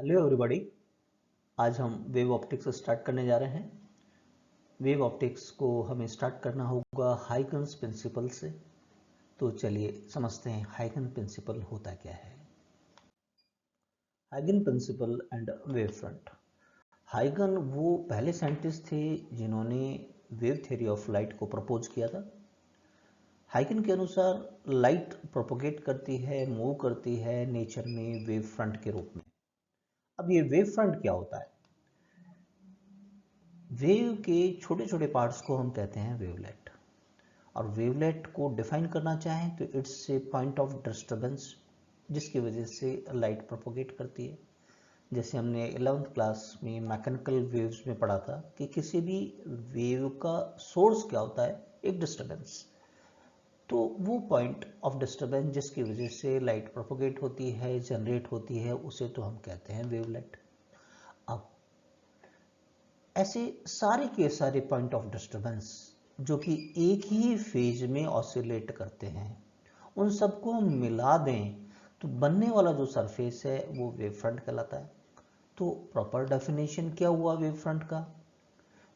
Hello everybody. आज हम wave optics start करने जा रहे हैं। वेव ऑप्टिक्स को हमें स्टार्ट करना होगा हाइगन्स प्रिंसिपल से। तो चलिए समझते हैं हाइगन प्रिंसिपल होता क्या है। हाइगन प्रिंसिपल एंड वेव फ्रंट। हाइगन वो पहले साइंटिस्ट थे जिन्होंने वेव थ्योरी ऑफ लाइट को प्रपोज किया था। हाइगन के अनुसार लाइट प्रोपोगेट करती है, मूव करती है नेचर में वेव फ्रंट के रूप में। अब ये वेव फ्रंट क्या होता है? वेव के छोटे छोटे पार्ट्स को हम कहते हैं वेवलेट। और वेवलेट को डिफाइन करना चाहें तो it's a point of disturbance जिसकी वजह से लाइट प्रोपोगेट करती है। जैसे हमने 11th क्लास में मैकेनिकल वेव्स में पढ़ा था कि किसी भी वेव का सोर्स क्या होता है, एक डिस्टरबेंस। तो वो पॉइंट ऑफ डिस्टरबेंस जिसकी वजह से लाइट प्रोपोगेट होती है, जनरेट होती है, उसे तो हम कहते हैं वेवलेट। अब ऐसे सारे के सारे पॉइंट ऑफ डिस्टरबेंस जो कि एक ही फेज में ऑसिलेट करते हैं, उन सबको हम मिला दें तो बनने वाला जो सरफेस है वो वेव फ्रंट कहलाता है। तो प्रॉपर डेफिनेशन क्या हुआ वेव फ्रंट का?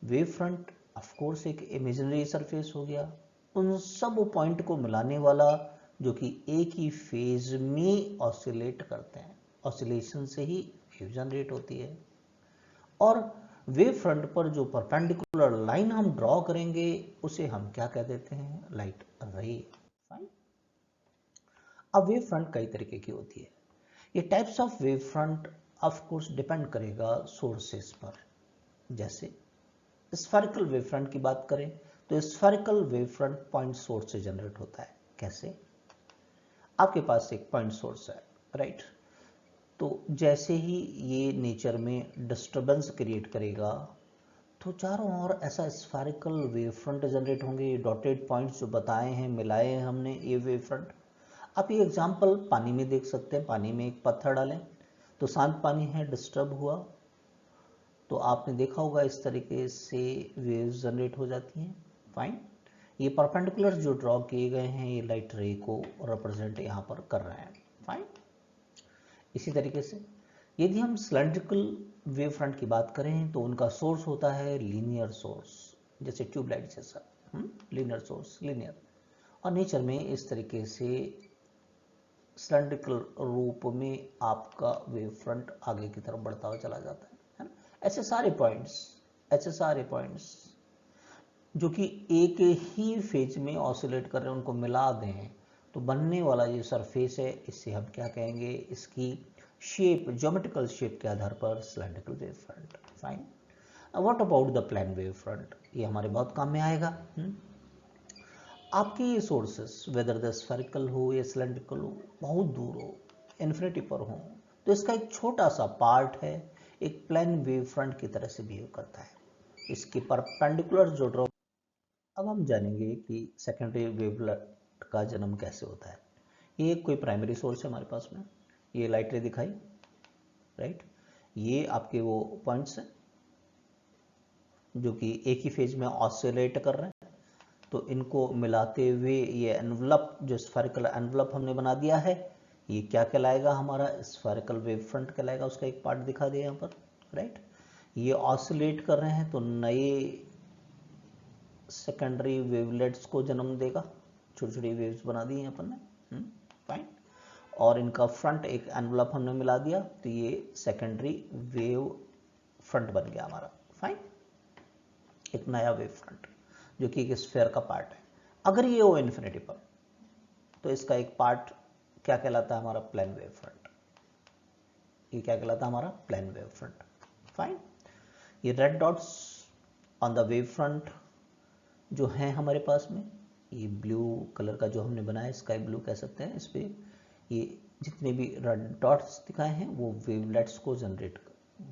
वेव फ्रंट ऑफ कोर्स एक इमेजिनरी सरफेस हो गया, उन सब पॉइंट को मिलाने वाला जो कि एक ही फेज में ऑसिलेट करते हैं। ऑसिलेशन से ही वेव जनरेट होती है। और वेव फ्रंट पर जो परपेंडिकुलर लाइन हम ड्रॉ करेंगे उसे हम क्या कह देते हैं? लाइट रे। फाइन। अब वेव फ्रंट कई तरीके की होती है। ये types of wave front of course depend करेगा सोर्सेस पर। जैसे स्फेरिकल वेव फ्रंट की बात करें तो spherical wave front point source से जनरेट होता है। कैसे? आपके पास एक पॉइंट सोर्स है, राइट? तो जैसे ही ये नेचर में डिस्टरबेंस क्रिएट करेगा तो चारों ओर ऐसा स्फेरिकल वेव फ्रंट जनरेट होंगे। डॉटेड पॉइंट्स जो बताए हैं, मिलाए हैं हमने, ये वेव फ्रंट। आप ये एग्जांपल पानी में देख सकते हैं। पानी में एक पत्थर डालें तो शांत पानी है, डिस्टर्ब हुआ तो आपने देखा होगा इस तरीके से वेव्स जनरेट हो जाती हैं। फाइन। ये परपेंडिकुलर जो ड्रॉ किए गए हैं ये लाइट रे को रिप्रेजेंट यहाँ पर कर रहे हैं। फाइन। इसी तरीके से यदि हम सिलेंड्रिकल वेव फ्रंट की बात करें तो उनका सोर्स होता है लीनियर सोर्स, जैसे ट्यूबलाइट जैसा। Linear source, linear. और नेचर में इस तरीके से सिलेंड्रिकल रूप में आपका वेव फ्रंट आगे की तरफ बढ़ता हुआ चला जाता है ना? ऐसे सारे पॉइंट्स जो कि एक ही फेज में ऑसिलेट कर रहे हैं, उनको मिला दें तो बनने वाला ये सरफेस है, इससे हम क्या कहेंगे? इसकी शेप, ज्योमेट्रिकल शेप के आधार पर cylindrical wave front. Fine. What about the plane wave front? ये हमारे बहुत काम में आएगा। आपके ये सोर्सेस वेदर द स्फेरिकल हो या सिलेंड्रिकल हो, बहुत दूर हो, इन्फिनिटी पर हो, तो इसका एक छोटा सा पार्ट है, एक प्लेन वेव फ्रंट की तरह से बिहेव करता है। इसके परपेंडिकुलर जो ड्रॉ। अब हम जानेंगे कि सेकेंडरी वेवलेट का जन्म कैसे होता है। ये कोई प्राइमरी सोर्स है हमारे पास में, ये लाइट रे दिखाई, राइट? ये आपके वो पॉइंट्स हैं जो कि एक ही फेज में ऑसिलेट कर रहे हैं। तो इनको मिलाते हुए ये एनवलप, जो स्फेरिकल एनवलप हमने बना दिया है, ये क्या कहलाएगा? हमारा स्फेरिकल वेव फ्रंट कहलाएगा। उसका एक पार्ट दिखा दिया यहाँ पर, राइट? ये ऑसिलेट कर रहे हैं तो नए सेकेंडरी वेवलेट्स को जन्म देगा। छोटी छोटी वेव्स बना दी हैं अपन ने। फाइन। और इनका फ्रंट एक एनवलप हमने मिला दिया तो ये सेकेंडरी वेव फ्रंट बन गया हमारा। फाइन। एक नया वेव फ्रंट जो कि एक स्फेयर का पार्ट है। अगर ये हो इन्फिनिटी पर तो इसका एक पार्ट क्या कहलाता है? हमारा प्लेन वेव फ्रंट। ये क्या कहलाता है? हमारा प्लेन वेव फ्रंट। फाइन। ये red dots on the wave front जो हैं हमारे पास में, ये ब्लू कलर का जो हमने बनाया, स्काई ब्लू कह सकते हैं इस पे, ये जितने भी रेड डॉट्स दिखाए हैं वो वेवलेट्स को जनरेट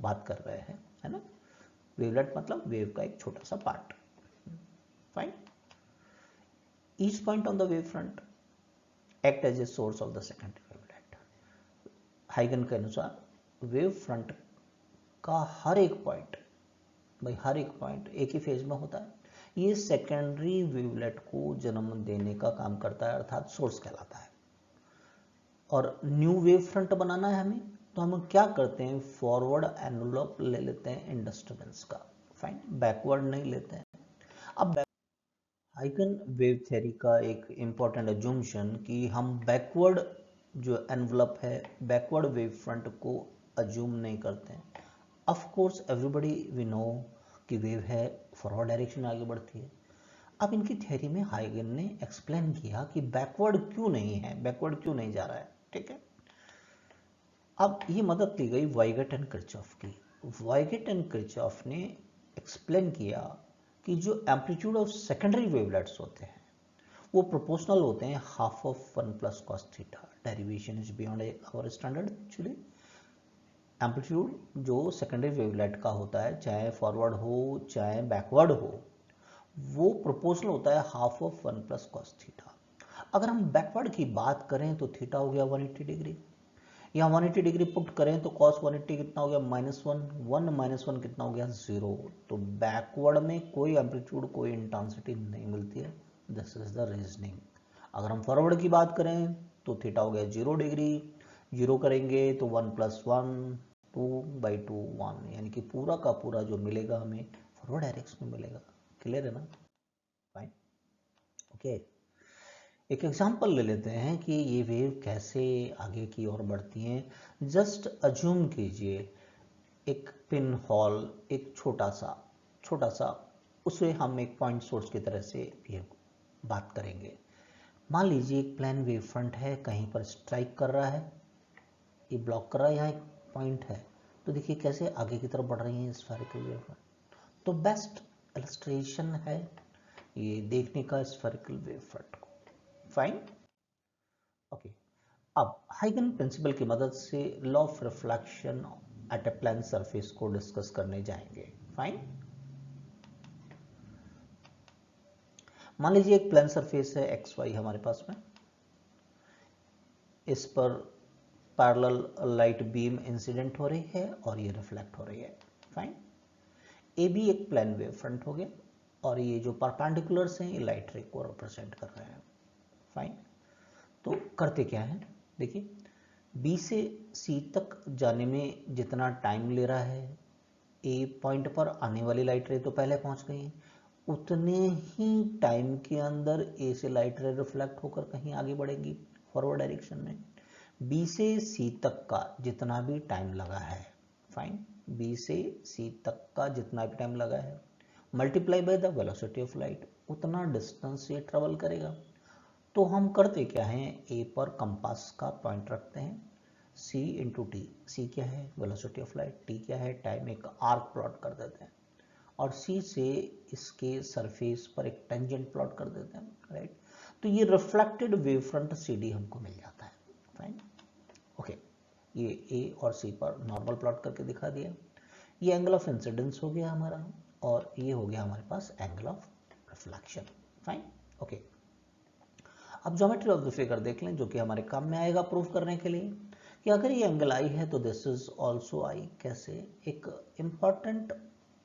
बात कर रहे हैं, है ना? वेवलेट मतलब वेव का एक छोटा सा part. Fine. Each point on the wave front act as a source of the secondary wavelet. हाइगन के अनुसार वेव फ्रंट का हर एक पॉइंट, भाई हर एक पॉइंट एक ही फेज में होता है, ये सेकेंडरी वेवलेट को जन्म देने का काम करता है, अर्थात सोर्स कहलाता है। और न्यू वेव फ्रंट बनाना है हमें तो हम क्या करते हैं, फॉरवर्ड एनवलप ले लेते हैं इन डिस्टर्बेंस का, फाइन, बैकवर्ड नहीं लेते हैं। अब हाइगन वेव थ्योरी का एक इम्पॉर्टेंट अजम्पशन कि हम बैकवर्ड जो एनवलप है, बैकवर्ड वेव फ्रंट को अज्यूम नहीं करते हैं। Of course everybody we know कि वेव है फॉरवर्ड डायरेक्शन में आगे बढ़ती है। अब इनकी थ्योरी में हाइगन ने एक्सप्लेन किया कि बैकवर्ड क्यों नहीं है, बैकवर्ड क्यों नहीं जा रहा है, ठीक है। अब ये मदद ली गई वाइगेट एंड किरचॉफ की। वाइगेट एंड किरचॉफ ने एक्सप्लेन किया कि जो एम्पलीट्यूड ऑफ सेकेंडरी वेवलेट्स होते हैं वो प्रोपोर्शनल होते हैं half of 1 plus cos theta. Derivation is beyond our standard. Actually amplitude जो सेकेंडरी वेवलेट का होता है, चाहे फॉरवर्ड हो चाहे बैकवर्ड हो, वो प्रोपोर्शनल होता है half of 1 plus cos theta. अगर हम बैकवर्ड की बात करें तो थीटा हो गया 180 डिग्री, यहाँ 180 डिग्री पुट करें तो cos 180 कितना हो गया -1, 1 -1 कितना हो गया 0। तो बैकवर्ड में कोई एम्पलीट्यूड कोई इंटेंसिटी नहीं मिलती है। This is the reasoning. अगर हम फॉरवर्ड की बात करें तो थीटा हो गया 0 डिग्री, 0 करेंगे तो 1 + 1 2/2 1, यानी कि पूरा का पूरा जो मिलेगा हमें फॉरवर्ड डायरेक्शन में मिलेगा। क्लियर है ना, फाइन, ओके। एक एग्जांपल ले लेते हैं कि ये वेव कैसे आगे की ओर बढ़ती हैं। जस्ट अज्यूम कीजिए एक पिन होल, एक छोटा सा उसे हम एक पॉइंट सोर्स की तरह से ये बात करेंगे। मान लीजिए एक प्लेन वेव फ्रंट है, कहीं पर स्ट्राइक कर रहा है, ये ब्लॉक कर रहा है, यहाँ एक पॉइंट है, तो देखिए कैसे आगे की तरफ बढ़ रही है स्फेरिकल वेव फ्रंट। तो बेस्ट इलस्ट्रेशन है ये देखने का स्फेरिकल वेव फ्रंट को, फाइन, ओके। अब हाइगन प्रिंसिपल की मदद से law of reflection at a plane surface को डिस्कस करने जाएंगे, फाइन। मान लीजिए एक प्लेन सरफेस है एक्स वाई हमारे पास में, इस पर पैरेलल लाइट बीम इंसिडेंट हो रही है और ये रिफ्लेक्ट हो रही है, फाइन। ए भी एक प्लेन वेव फ्रंट हो गया और ये जो परपेंडिकुलर्स हैं ये लाइट रे को रिप्रेजेंट कर रहे हैं, फाइन। तो करते क्या है, देखिए बी से सी तक जाने में जितना टाइम ले रहा है, ए पॉइंट पर आने वाली लाइट रे तो पहले पहुंच गई है, उतने ही टाइम के अंदर ए से लाइट रे रिफ्लेक्ट होकर कहीं आगे बढ़ेंगी फॉरवर्ड डायरेक्शन में। बी से सी तक का जितना भी टाइम लगा है, फाइन, बी से सी तक का जितना भी टाइम लगा है multiply by the velocity of light, उतना डिस्टेंस ये ट्रेवल करेगा। तो हम करते क्या हैं, ए पर कंपास का पॉइंट रखते हैं, c इंटू टी, सी क्या है वेलोसिटी ऑफ लाइट, टी क्या है टाइम, एक आर्क प्लॉट कर देते हैं और c से इसके सरफेस पर एक टेंजेंट प्लॉट कर देते हैं, राइट। तो ये reflected wave front C D हमको मिल जाता है, फाइन, ओके। ये ए और सी पर नॉर्मल प्लॉट करके दिखा दिया। ये एंगल ऑफ इंसिडेंस हो गया हमारा और ये हो गया हमारे पास angle of reflection, fine, okay. अब ज्योमेट्री ऑफ द फिगर देख लें जो कि हमारे काम में आएगा प्रूफ करने के लिए कि अगर ये एंगल आई है तो दिस इज ऑल्सो आई। कैसे, एक इम्पॉर्टेंट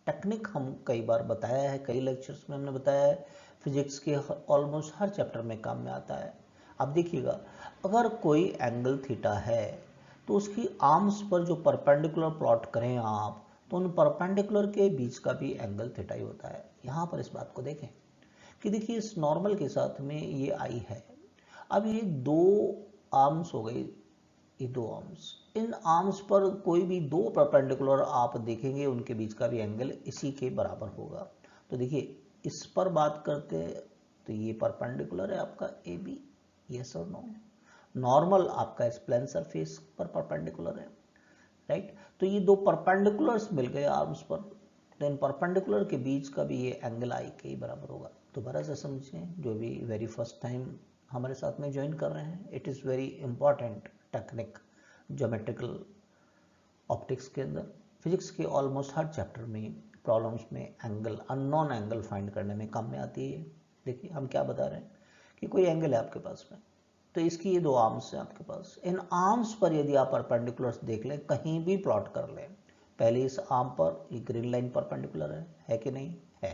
टेक्निक हम कई बार बताया है, कई लेक्चर्स में हमने बताया है, फिजिक्स के ऑलमोस्ट हर चैप्टर में काम में आता है। अब देखिएगा अगर कोई एंगल थीटा है तो उसकी आर्म्स पर जो परपेंडिकुलर प्लॉट करें आप, तो उन परपेंडिकुलर के बीच का भी एंगल थीटा ही होता है। यहाँ पर इस बात को देखें कि देखिए इस नॉर्मल के साथ में ये आई है, अब ये दो आर्म्स हो गई, ये दो आर्म्स, इन आर्म्स पर कोई भी दो परपेंडिकुलर आप देखेंगे उनके बीच का भी एंगल इसी के बराबर होगा। तो देखिए इस पर बात करते हैं तो ये परपेंडिकुलर है आपका ए बी, यस और नो। नॉर्मल आपका इस प्लेन सरफेस पर परपेंडिकुलर है, राइट। तो ये दो परपेंडिकुलर्स मिल गए आर्म्स पर, तो इन परपेंडिकुलर के बीच का भी ये एंगल आई के ही बराबर होगा। दोबारा से समझें, जो भी वेरी फर्स्ट टाइम हमारे साथ में ज्वाइन कर रहे हैं, it is very important technique geometrical optics के अंदर। फिजिक्स के ऑलमोस्ट हर चैप्टर में प्रॉब्लम्स में एंगल, अननोन एंगल फाइंड करने में काम में आती है। देखिए हम क्या बता रहे हैं कि कोई एंगल है आपके पास में, तो इसकी ये दो आर्म्स हैं आपके पास, इन आर्म्स पर यदि आप परपेंडिकुलर्स देख लें, कहीं भी प्लॉट कर लें, पहले इस आर्म पर ये ग्रीन लाइन परपेंडिकुलर है कि नहीं है,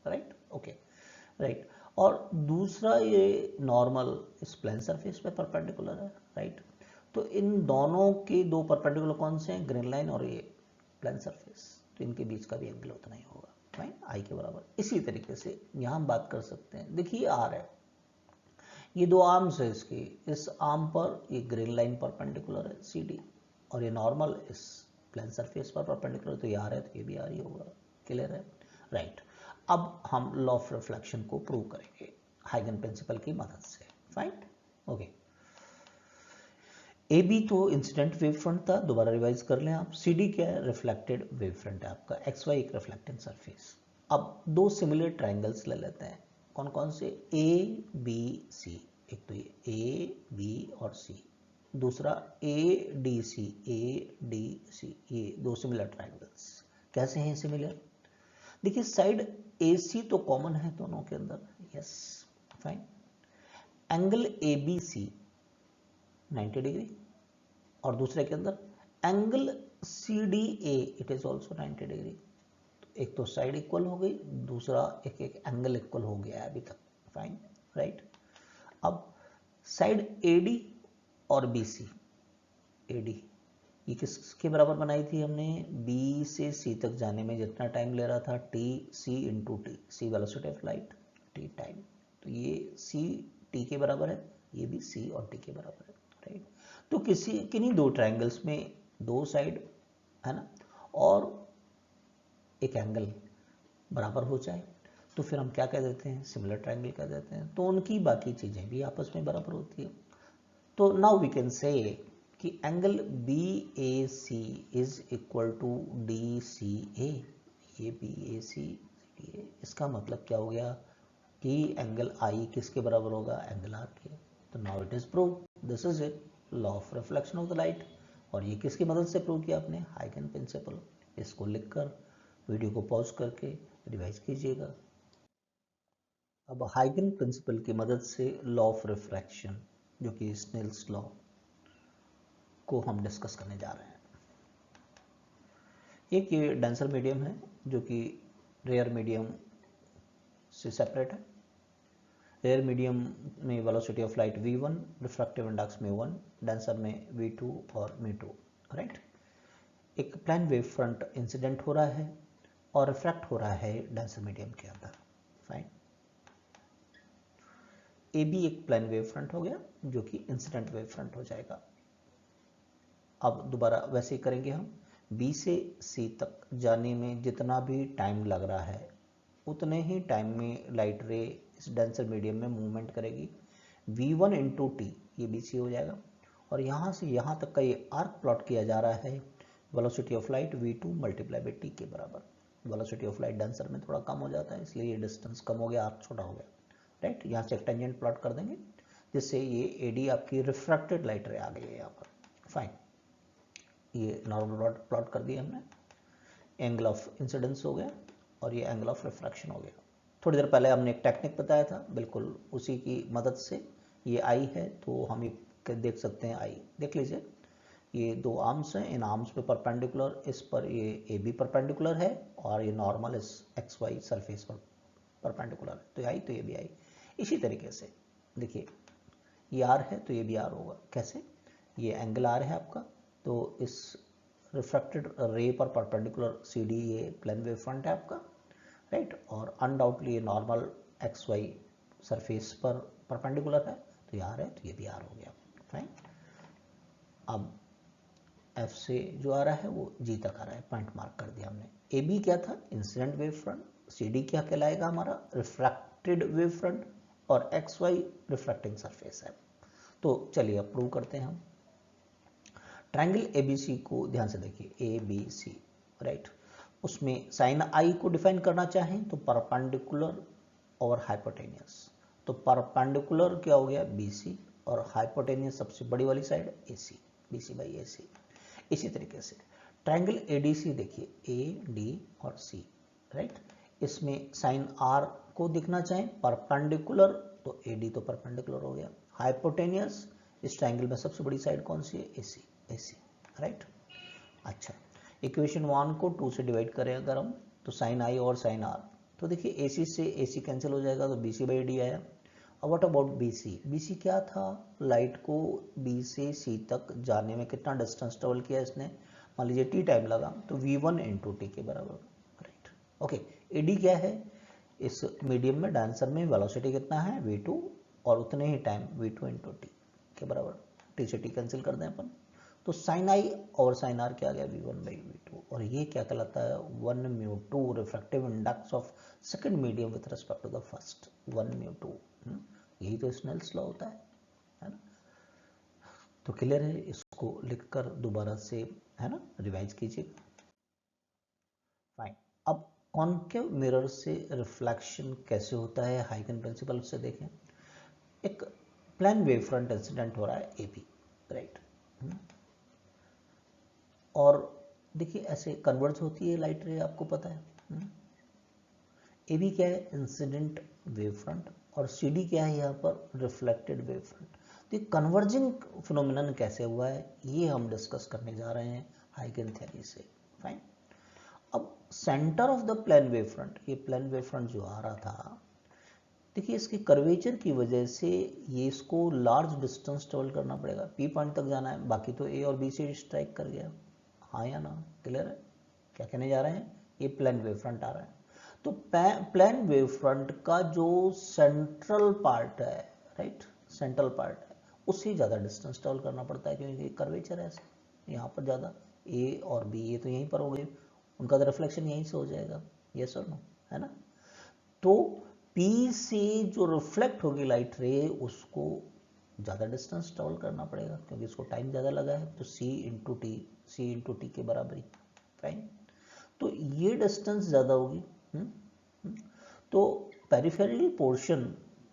राइट, ओके, राइट। और दूसरा ये नॉर्मल इस प्लेन सरफेस पे परपेंडिकुलर है, राइट। तो इन दोनों के दो परपेंडिकुलर कौन से हैं, ग्रीन लाइन और ये प्लेन सरफेस, तो इनके बीच का भी एंगल उतना ही होगा, फाइन, आई के बराबर। इसी तरीके से यहाँ हम बात कर सकते हैं, देखिए आर है, ये दो आर्म्स है इसकी, इस आर्म पर ये ग्रीन लाइन परपेंडिकुलर है सी डी, और ये नॉर्मल इस प्लेन सरफेस पर परपेंडिकुलर, तो ये आर है तो ये भी आर ही होगा, क्लियर है, राइट। अब हम लॉ ऑफ रिफ्लेक्शन को प्रूव करेंगे हाइगन प्रिंसिपल की मदद से, फाइन, ओके। ए बी तो इंसिडेंट वेव फ्रंट था, दोबारा रिवाइज कर लें आप। सी डी क्या है, रिफ्लेक्टेड वेव फ्रंट है आपका, एक्स वाई एक रिफ्लेक्टिंग सरफेस। अब दो सिमिलर ट्राइंगल्स ले लेते हैं, कौन कौन से, ए बी सी, एक तो ये ए बी और सी, दूसरा ए डी सी, ये दो सिमिलर ट्राइंगल्स। कैसे हैं सिमिलर, देखिए साइड ए सी तो कॉमन है दोनों के अंदर, yes, fine. Angle A B C 90 degree, और दूसरे के अंदर angle C D A, it is also 90 degree. तो एक तो साइड इक्वल हो गई, दूसरा एक एक एंगल इक्वल हो गया है अभी तक, फाइन, राइट। अब साइड ए डी और बी सी, ए डी ये किसके बराबर बनाई थी हमने, बी से सी तक जाने में जितना टाइम ले रहा था, T C into T, C velocity of light, T time, तो ये सी टी के बराबर है, ये भी सी और टी के बराबर है, राइट। तो किन्हीं दो ट्रायंगल्स में दो साइड है ना, और एक एंगल बराबर हो जाए तो फिर हम क्या कह देते हैं, सिमिलर ट्रायंगल कह देते हैं, तो उनकी बाकी चीजें भी आपस में बराबर होती है। तो नाउ वी कैन से कि angle B A C is equal to D C A, ये बी ए सी डी ए, इसका मतलब क्या हो गया कि एंगल आई किसके बराबर होगा, एंगल आर के। तो now it is prove, this is it, law of reflection of the light. और ये किसकी मदद से प्रूव किया आपने, हाइगन प्रिंसिपल। इसको लिखकर वीडियो को पॉज करके रिवाइज कीजिएगा। अब हाइगन प्रिंसिपल की मदद से लॉ ऑफ रिफ्रैक्शन, जो कि स्नेल्स लॉ, को हम डिस्कस करने जा रहे हैं। एक ये डेंसर मीडियम है जो कि रेयर मीडियम से सेपरेट है। रेयर मीडियम में velocity of light v1, refractive index में 1, डेंसर में v2 और v2, राइट। एक प्लेन वेव फ्रंट इंसिडेंट हो रहा है और रिफ्रैक्ट हो रहा है डेंसर मीडियम के अंदर, फाइन। ए बी एक प्लेन वेव फ्रंट हो गया जो कि इंसिडेंट वेव फ्रंट हो जाएगा। अब दोबारा वैसे ही करेंगे हम, बी से सी तक जाने में जितना भी टाइम लग रहा है उतने ही टाइम में लाइट रे इस डेंसर मीडियम में मूवमेंट करेगी। v1 इंटू टी, ये बी सी हो जाएगा, और यहाँ से यहाँ तक का ये आर्क प्लॉट किया जा रहा है velocity of light v2 multiply by T के बराबर। वेलोसिटी ऑफ लाइट डेंसर में थोड़ा कम हो जाता है, इसलिए ये डिस्टेंस कम हो गया, आर्क छोटा हो गया, राइट। यहाँ से एक टेंजेंट प्लॉट कर देंगे जिससे ये एडी आपकी रिफ्रैक्टेड लाइट रे आ गई है यहाँ पर, फाइन। ये नॉर्मल प्लॉट कर दिया हमने, एंगल ऑफ इंसिडेंस हो गया और ये एंगल ऑफ रिफ्रैक्शन हो गया। थोड़ी देर पहले हमने एक टेक्निक बताया था, बिल्कुल उसी की मदद से ये आई है, तो हम ये देख सकते हैं, आई देख लीजिए, ये दो आर्म्स हैं, इन आर्म्स पे परपेंडिकुलर, इस पर ये ए बी परपेंडिकुलर है और ये नॉर्मल इस एक्स वाई सरफेस पर परपेंडिकुलर है, तो आई तो ये भी आई। इसी तरीके से देखिए ये आर है तो ये भी आर होगा, कैसे, ये एंगल आर है आपका, तो इस रिफ्रैक्टेड रे पर परपेंडिकुलर सी डी ये प्लेन वेव फ्रंट है आपका, राइट, और अनडाउटली ये नॉर्मल एक्स वाई सरफेस पर परपेंडिकुलर है, तो ये आर है तो ये भी आर हो गया, फाइन। अब एफ से जो आ रहा है वो जी तक आ रहा है, पॉइंट मार्क कर दिया हमने। ए बी क्या था, incident wave front, C D क्या कहलाएगा हमारा, रिफ्रैक्टेड वेव फ्रंट, और एक्स वाई रिफ्रैक्टिंग सरफेस है। तो चलिए अब प्रूव करते हैं हम। ट्रायंगल एबीसी को ध्यान से देखिए, ए बी सी, राइट, उसमें साइन आई को डिफाइन करना चाहें तो परपेंडिकुलर और हाइपोटेनियस। तो परपेंडिकुलर क्या हो गया, बीसी, और हाइपोटेनियस सबसे बड़ी वाली side AC, BC by AC. इसी तरीके से ट्रायंगल एडीसी देखिए, ए डी और सी, राइट, इसमें साइन आर को दिखना चाहें परपेंडिकुलर तो एडी तो परपेंडिकुलर हो गया, हाइपोटेनियस इस ट्रायंगल में सबसे बड़ी साइड कौन सी है, एसी, एसी, राइट। अच्छा, इक्वेशन 1 को 2 से डिवाइड करें अगर हम, तो साइन आई और साइन आर, तो देखिए एसी से एसी कैंसिल हो जाएगा, तो बीसी बाई डी आया, अब what about B C? B C क्या था? लाइट को बी से सी तक जाने में कितना डिस्टेंस ट्रेवल किया इसने, मान लीजिए टी टाइम लगा, तो v1 इंटू टी के बराबर, राइट। ओके, एडी क्या है? इस मीडियम में, डांसर में वेलोसिटी कितना है? v2, और उतने ही टाइम v2 इंटू टी के बराबर। टी से टी कैंसिल कर दें अपन, तो साइन आई और साइन आर क्या आ गया? v1 by v2। और ये क्या कहलाता है? 1 mu 2 refractive index of second medium with respect to the first, 1 mu 2। यही तो स्नेल्स लॉ होता है ना? तो क्लियर है, इसको लिखकर दोबारा से, है ना, रिवाइज कीजिए। फाइन। अब कॉन्केव मिरर से रिफ्लेक्शन कैसे होता है, हाइगन प्रिंसिपल से देखें। एक प्लेन वेव फ्रंट इंसिडेंट हो रहा है ए बी, राइट, और देखिए ऐसे कन्वर्ज होती है लाइट रे, आपको पता है। ए बी क्या है? इंसिडेंट वेव फ्रंट, और सी डी क्या है यहाँ पर? Reflected wave front. तो ये कन्वर्जिंग फिनोमिनन कैसे हुआ है, ये हम डिस्कस करने जा रहे हैं हाइगन थ्योरी से। फाइन। अब centre of the plane wave front, ये प्लेन वेव फ्रंट जो आ रहा था, देखिए इसके कर्वेचर की वजह से ये इसको लार्ज डिस्टेंस ट्रेवल करना पड़ेगा, पी पॉइंट तक जाना है, बाकी तो ए और बी से स्ट्राइक कर गया। हाँ या ना? क्लियर है? क्या कहने जा रहे हैं? ये प्लेन वेव फ्रंट आ रहा है, तो प्लेन वेव फ्रंट का जो सेंट्रल पार्ट है, राइट, सेंट्रल पार्ट है, उससे ज़्यादा डिस्टेंस ट्रेवल करना पड़ता है, क्योंकि कर्वेचर है ऐसे, यहाँ पर ज़्यादा ए और बी, ये तो यहीं पर हो गई, उनका तो रिफ्लेक्शन यहीं से हो जाएगा, यस और नो, है ना? तो P से जो रिफ्लेक्ट होगी लाइट रे, उसको ज़्यादा डिस्टेंस ट्रेवल करना पड़ेगा, क्योंकि इसको टाइम ज़्यादा लगा है, तो C इंटू टी के बराबर ही। फाइन। तो ये डिस्टेंस ज़्यादा होगी। तो पेरिफेरल पोर्शन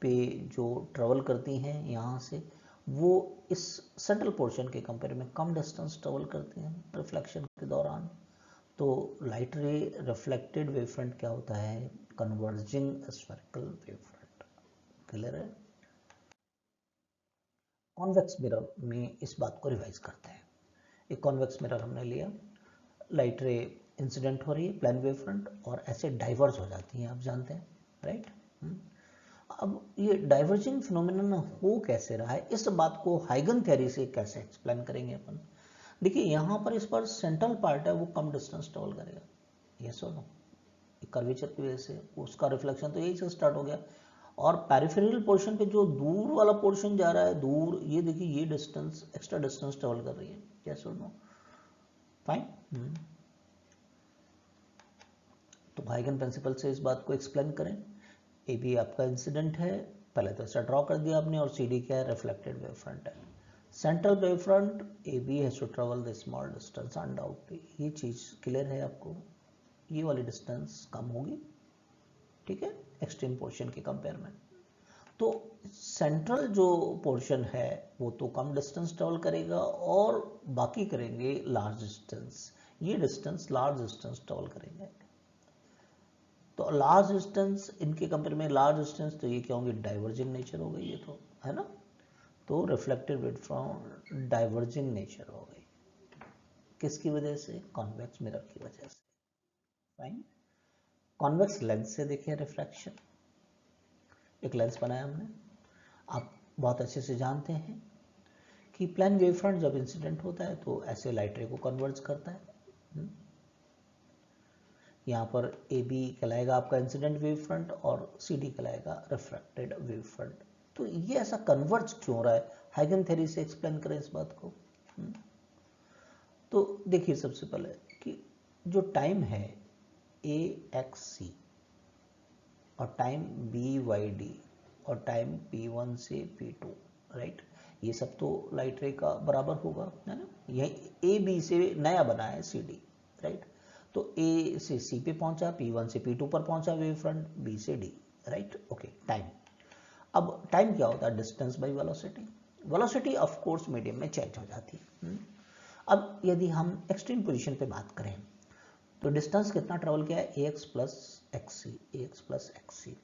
पे जो ट्रेवल करती हैं यहाँ से, वो इस सेंट्रल पोर्शन के कंपेयर में कम डिस्टेंस ट्रेवल करती हैं रिफ्लेक्शन के दौरान। तो लाइट रे रिफ्लेक्टेड वेव फ्रंट क्या होता है? Converging spherical wave front. Clear है? कॉन्वेक्स मिरर में इस बात को रिवाइज करते हैं। एक कॉन्वेक्स मिरर हमने लिया, लाइट रे इंसिडेंट हो रही है प्लेन वेव फ्रंट, और ऐसे डाइवर्ज हो जाती हैं, आप जानते हैं, राइट। अब ये डाइवर्जिंग फिनोमिनन हो कैसे रहा है, इस बात को हाइगन थ्योरी से कैसे एक्सप्लेन करेंगे अपन। देखिए यहाँ पर इस पर सेंट्रल पार्ट है, वो कम डिस्टेंस ट्रेवल करेगा, यस और नो, कर्वेचर की वजह से उसका रिफ्लेक्शन तो यही से स्टार्ट हो गया। और पेरिफेरल पोर्शन पे जो दूर वाला पोर्शन जा रहा है दूर, ये देखिए ये डिस्टेंस, एक्स्ट्रा डिस्टेंस ट्रेवल कर रही है, यस और नो। फाइन। तो हाइगन प्रिंसिपल से इस बात को एक्सप्लेन करें। ए बी आपका इंसिडेंट है, पहले तो ऐसा ड्रॉ कर दिया आपने, और सी डी क्या है? रिफ्लेक्टेड वेव फ्रंट है। Central wave front A B has to travel the small distance undoubtedly, ये चीज़ क्लियर है आपको, ये वाली डिस्टेंस कम होगी, ठीक है, एक्सट्रीम पोर्शन के कंपेयर में। तो सेंट्रल जो पोर्शन है वो तो कम डिस्टेंस ट्रेवल करेगा, और बाकी करेंगे लार्ज डिस्टेंस, ये डिस्टेंस लार्ज डिस्टेंस ट्रेवल करेंगे। तो लार्ज डिस्टेंस इनके कंपेयर में, लार्ज डिस्टेंस तो ये क्या होंगे? डाइवर्जिंग नेचर हो गई ये तो, है ना? तो reflected wave from diverging nature हो गई, किसकी वजह से? कॉन्वेक्स मिरर की वजह से। फाइन। कॉन्वेक्स लेंस से देखिए रिफ्रैक्शन, एक लेंस बनाया हमने, आप बहुत अच्छे से जानते हैं कि प्लेन वेव फ्रंट जब इंसिडेंट होता है तो ऐसे लाइट रे को कन्वर्ज करता है। यहाँ पर ए बी कहलाएगा आपका इंसिडेंट वेव फ्रंट, और सी डी कहलाएगा रिफ्रैक्टेड वेव फ्रंट। तो ये ऐसा कन्वर्ज क्यों हो रहा है, हाइगन थ्योरी से एक्सप्लेन करें इस बात को। तो देखिए सबसे पहले कि जो टाइम है ए एक्स सी, और टाइम बी वाई डी, और टाइम P1 से P2, राइट, ये सब तो लाइट रे का बराबर होगा, है ना? यही ए बी से नया बना है सी डी, राइट। तो ए से सी पे पहुंचा, P1 से P2 पर पहुंचा वेव फ्रंट, बी से डी, राइट। Okay, time. अब टाइम क्या होता है? Distance by velocity. Velocity of course medium में चेंज हो जाती है। अब यदि हम एक्सट्रीम पोजीशन पे बात करें, तो डिस्टेंस कितना ट्रेवल किया है? ए एक्स प्लस एक्स सी,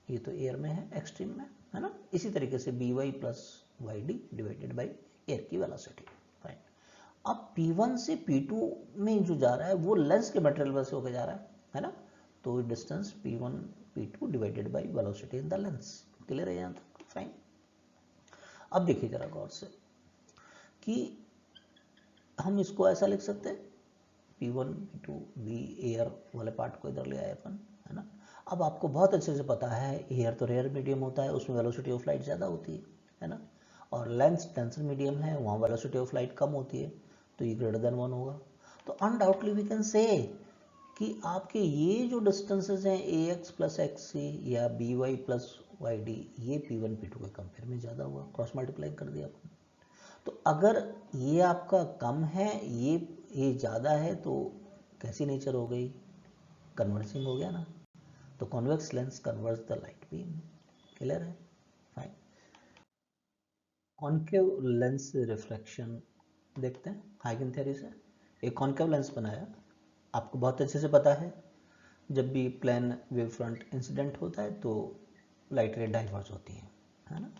ये तो एयर में है, एक्सट्रीम में, है ना? इसी तरीके से B Y plus Y D divided by air की वेलोसिटी। फाइन। अब P1 से P2 में जो जा रहा है वो लेंस के मटेरियल में से होकर जा रहा है ना? तो distance P1 P2 divided by velocity in the lens. Clear है यहाँ तक? फाइन। अब देखिए जरा गौर से कि हम इसको ऐसा लिख सकते हैं, P1 P2 B एयर वाले पार्ट को इधर ले आए अपन, है ना। अब आपको बहुत अच्छे से पता है एयर तो रेयर मीडियम होता है, उसमें वेलोसिटी ऑफ लाइट ज़्यादा होती है ना, और लेंस डेंसर मीडियम है, वहाँ वेलोसिटी ऑफ लाइट कम होती है, तो ये ग्रेटर देन 1 होगा। तो अनडाउटली वी कैन से कि आपके ये जो डिस्टेंसेज हैं ax प्लस xc या by प्लस yd, ये P1 P2 के कंपेयर में ज़्यादा हुआ, क्रॉस मल्टीप्लाई कर दिया अपन। तो अगर ये आपका कम है, ये ज़्यादा है, तो कैसी नेचर हो गई, कन्वर्सिंग हो गया ना। तो convex lens converse the light beam, clear है, फाइन। कॉन्केव लेंस रिफ्रैक्शन देखते हैं हाइगन थ्योरी से। एक कॉन्केव लेंस बनाया, आपको बहुत अच्छे से पता है जब भी प्लेन वेव फ्रंट इंसिडेंट होता है तो लाइट रे डाइवर्ज होती है ना।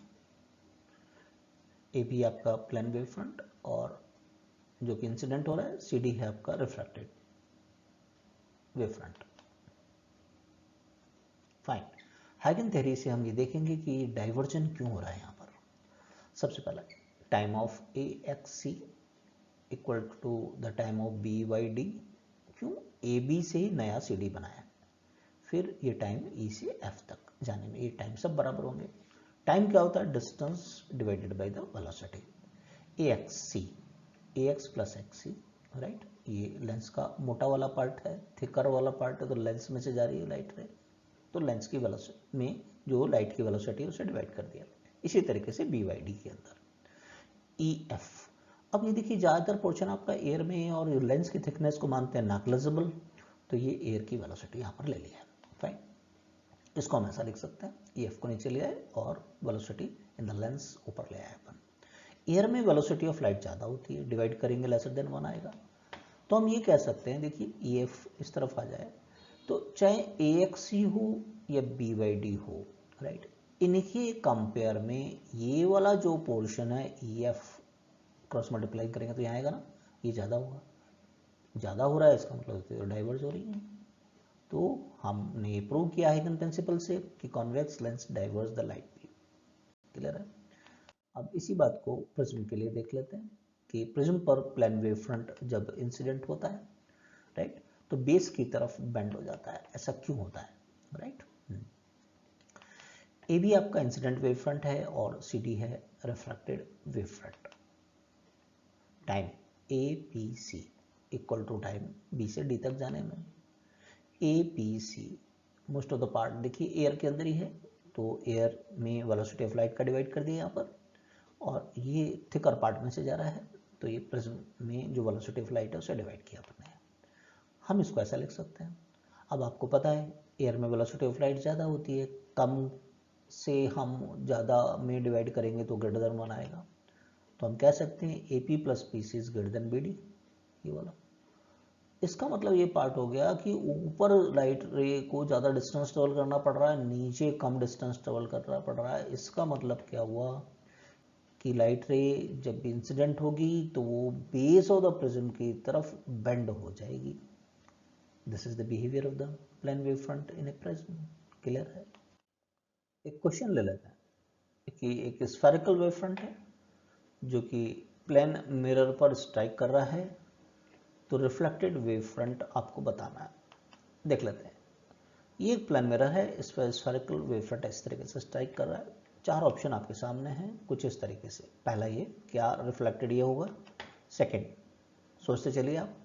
ए भी आपका प्लेन वेव फ्रंट और जो कि इंसिडेंट हो रहा है सी डी है आपका रिफ्रैक्टेड वेव फ्रंट, फाइन। हाइगन थ्योरी से हम ये देखेंगे कि डाइवर्जन क्यों हो रहा है यहाँ पर। सबसे पहला time of A X C equal to the time of B Y D, क्यों, ए बी से ही नया सी डी बनाया, फिर ये टाइम ई से एफ तक जाने में, ये टाइम सब बराबर होंगे। टाइम क्या होता है, distance divided by the velocity, A X C, A X plus X C, right. ये लेंस का मोटा वाला पार्ट है, थिकर वाला पार्ट है, तो लेंस में से जा रही है लाइट रे, तो लेंस की वेलोसिटी में जो लाइट की वेलोसिटी है उसे डिवाइड कर दिया। इसी तरीके से बी वाई डी के अंदर ई एफ। अब ये देखिए ज़्यादातर पोर्शन आपका एयर में है और लेंस की थिकनेस को मानते हैं नेग्लिजिबल, तो ये एयर की वेलोसिटी यहाँ पर ले लिया है, फाइन। इसको हम ऐसा लिख सकते हैं, ई एफ को नीचे ले आए और वेलोसिटी इन द लेंस ऊपर ले आए अपन। एयर में वेलोसिटी ऑफ लाइट ज़्यादा होती है, डिवाइड करेंगे लेसर देन 1 आएगा, तो हम ये कह सकते हैं, देखिए ई एफ इस तरफ आ जाए, तो चाहे ए एक्स ही हो या बी वाई डी हो, राइट, इनके कंपेयर में ये वाला जो पोर्शन है ई एफ क्रॉस मल्टीप्लाई करेंगे तो यहाँ आएगा ना, ये ज़्यादा होगा, ज़्यादा हो रहा है इसका मतलब तो डाइवर्ज हो रही है। तो हमने ये प्रूव किया हाइगन प्रिंसिपल से कि convex lens diverge the light beam, clear है। अब इसी बात को प्रिज्म के लिए देख लेते हैं कि प्रिज्म पर प्लेन वेव फ्रंट जब इंसिडेंट होता है, राइट, तो बेस की तरफ बेंड हो जाता है, ऐसा क्यों होता है, राइट। ए भी आपका इंसिडेंट वेव फ्रंट है और सी डी है refracted wave front. Time A P C equal to time B से डी तक जाने में, A P C most of the part देखिए एयर के अंदर ही है, तो एयर में वेलोसिटी ऑफ लाइट का डिवाइड कर दिया यहाँ पर, और ये थिकर पार्ट में से जा रहा है, तो ये प्रिज्म में जो वेलोसिटी ऑफ लाइट है उसे डिवाइड किया अपने। हम इसको ऐसा लिख सकते हैं। अब आपको पता है एयर में वेलोसिटी ऑफ लाइट ज़्यादा होती है, कम से हम ज़्यादा में डिवाइड करेंगे तो ग्रेटर देन 1 आएगा, तो हम कह सकते हैं A P plus P C is greater than B D, ये वाला। इसका मतलब ये पार्ट हो गया कि ऊपर लाइट रे को ज़्यादा डिस्टेंस ट्रेवल करना पड़ रहा है, नीचे कम डिस्टेंस ट्रेवल करना पड़ रहा है। इसका मतलब क्या हुआ कि लाइट रे जब भी इंसिडेंट होगी तो वो बेस ऑफ द प्रिज्म की तरफ बेंड हो जाएगी। This is the behaviour of the plane wave front in a prism, clear है। एक क्वेश्चन ले लेते हैं कि एक स्फेरिकल वेव फ्रंट है जो कि प्लेन मिरर पर स्ट्राइक कर रहा है, तो रिफ्लेक्टेड वेव फ्रंट आपको बताना है। देख लेते हैं, ये एक प्लेन मिरर है, इस पर स्फेरिकल वेव फ्रंट इस तरीके से स्ट्राइक कर रहा है। 4 ऑप्शन आपके सामने हैं कुछ इस तरीके से। पहला ये क्या रिफ्लेक्टेड ये होगा, सेकंड सोचते चलिए आप,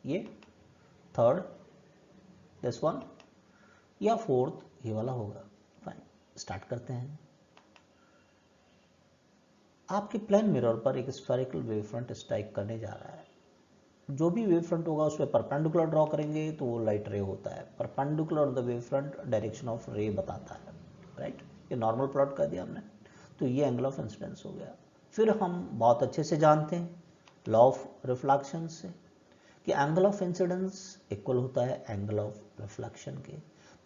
ये थर्ड दिस वन, या फोर्थ ये वाला होगा। फाइन, स्टार्ट करते हैं। आपके प्लेन मिरर पर एक स्फेरिकल वेव फ्रंट स्ट्राइक करने जा रहा है। जो भी वेव फ्रंट होगा उस पर परपेंडिकुलर ड्रॉ करेंगे तो वो लाइट रे होता है। Perpendicular the wave front direction of रे बताता है, राइट। ये नॉर्मल प्लॉट कर दिया हमने, तो ये एंगल ऑफ इंसिडेंस हो गया। फिर हम बहुत अच्छे से जानते हैं लॉ ऑफ रिफ्लेक्शन से कि एंगल ऑफ इंसिडेंस इक्वल होता है एंगल ऑफ रिफ्लेक्शन के,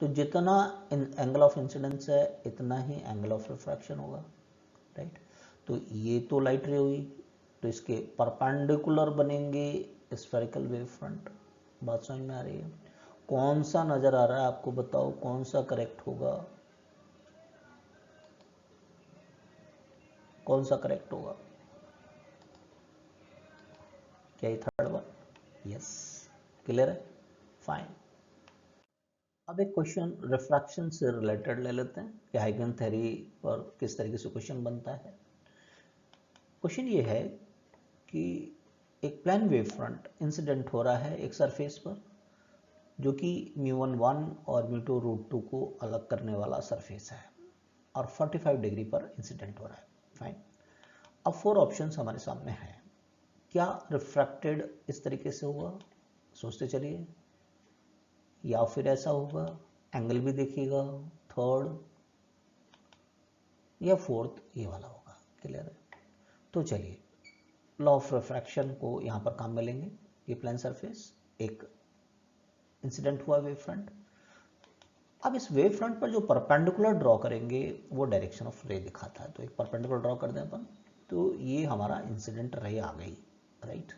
तो जितना एंगल ऑफ इंसिडेंस है इतना ही एंगल ऑफ रिफ्रैक्शन होगा, राइट। तो ये तो लाइट रे हुई, तो इसके परपेंडिकुलर बनेंगे स्फेरिकल वेव फ्रंट। बात समझ में आ रही है? कौन सा नजर आ रहा है आपको, बताओ कौन सा करेक्ट होगा। कौन सा करेक्ट होगा? क्या ये थर्ड वन? यस, क्लियर है, फाइन। अब एक क्वेश्चन रिफ्रैक्शन से रिलेटेड ले लेते हैं कि हाइगन थ्योरी पर किस तरीके से क्वेश्चन बनता है। क्वेश्चन ये है कि एक प्लेन वेव फ्रंट इंसिडेंट हो रहा है एक सरफेस पर, जो कि μ1 और μ2√2 को अलग करने वाला सरफेस है और 45 डिग्री पर इंसिडेंट हो रहा है। फाइन। अब 4 ऑप्शंस हमारे सामने हैं। क्या रिफ्रैक्टेड इस तरीके से होगा, सोचते चलिए, या फिर ऐसा होगा, एंगल भी देखिएगा, थर्ड या फोर्थ ये वाला होगा। क्लियर है? तो चलिए, लॉ ऑफ रिफ्रैक्शन को यहाँ पर काम में लेंगे। ये प्लेन सरफेस, एक इंसिडेंट हुआ वेव फ्रंट। अब इस वेव फ्रंट पर जो परपेंडिकुलर ड्रॉ करेंगे वो डायरेक्शन ऑफ रे दिखाता है। तो एक परपेंडिकुलर ड्रॉ कर दें अपन, तो ये हमारा इंसिडेंट रे आ गई, राइट।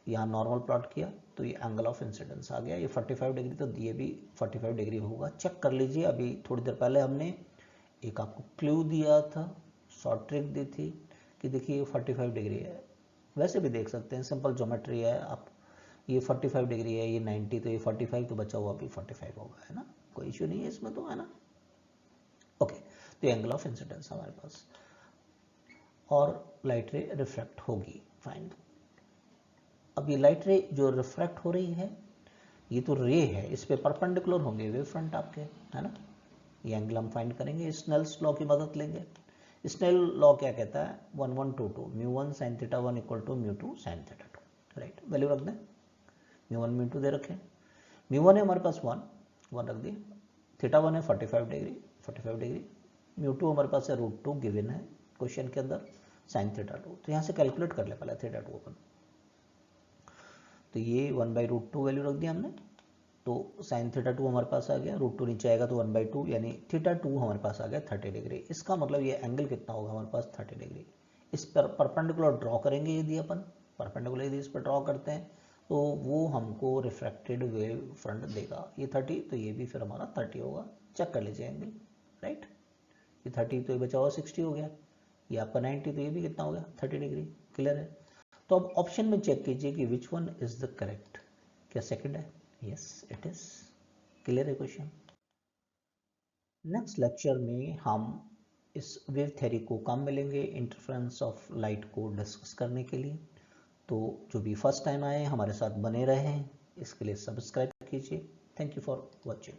यहाँ नॉर्मल प्लॉट किया तो ये एंगल ऑफ इंसिडेंस आ गया, ये 45 डिग्री, तो ये भी 45 डिग्री होगा। चेक कर लीजिए, अभी थोड़ी देर पहले हमने एक आपको क्लू दिया था, शॉर्ट ट्रिक दी थी कि देखिए 45 डिग्री है। वैसे भी देख सकते हैं, सिंपल ज्योमेट्री है। आप ये 45 डिग्री है, ये 90, तो ये 45, तो बचा हुआ भी 45 होगा, है ना, कोई इश्यू नहीं है इसमें, तो है ना। ओके, तो एंगल ऑफ इंसिडेंस हमारे पास, और लाइट रे रिफ्रैक्ट होगी। फाइन। अब ये लाइट रे जो रिफ्रैक्ट हो रही है, ये तो रे है, इस पे परपेंडिकुलर होंगे वेव फ्रंट आपके, है ना। ये एंगल हम फाइंड करेंगे, स्नेल्स लॉ की मदद लेंगे। स्नेल लॉ क्या कहता है? 1122 μ1 sin θ1 = μ2 sin θ2, राइट। वैल्यू रख दें, μ1 μ2 दे रखें। μ1 है हमारे पास 1 रख दिए, θ1 है 45 डिग्री, μ2 हमारे पास है √2 गिवन है क्वेश्चन के अंदर, sin θ2। तो यहाँ से कैलकुलेट कर ले पहले θ2 अपन, तो ये 1/√2 वैल्यू रख दिया हमने, तो sin θ2 हमारे पास आ गया, √2 नीचे आएगा तो 1/2, यानी θ2 हमारे पास आ गया 30 डिग्री। इसका मतलब ये एंगल कितना होगा हमारे पास? 30 डिग्री। इस पर परपेंडिकुलर ड्रॉ करेंगे, यदि अपन परपेंडिकुलर यदि इस पर ड्रॉ करते हैं तो वो हमको रिफ्रैक्टेड वेव फ्रंट देगा। ये 30, तो ये भी फिर हमारा 30 होगा। चेक कर लीजिए एंगल, राइट। ये 30, तो ये बचा हुआ 60 हो गया, ये आपका 90, तो ये भी कितना हो गया? 30 डिग्री। क्लियर है? तो अब ऑप्शन में चेक कीजिए कि which one is the correct. क्या सेकंड है? Yes it is. क्लियर है क्वेश्चन? नेक्स्ट लेक्चर में हम इस वेव थ्योरी को काम में लेंगे इंटरफेरेंस ऑफ लाइट को डिस्कस करने के लिए। तो जो भी फर्स्ट टाइम आए हमारे साथ बने रहे हैं, इसके लिए सब्सक्राइब कीजिए। Thank you for watching.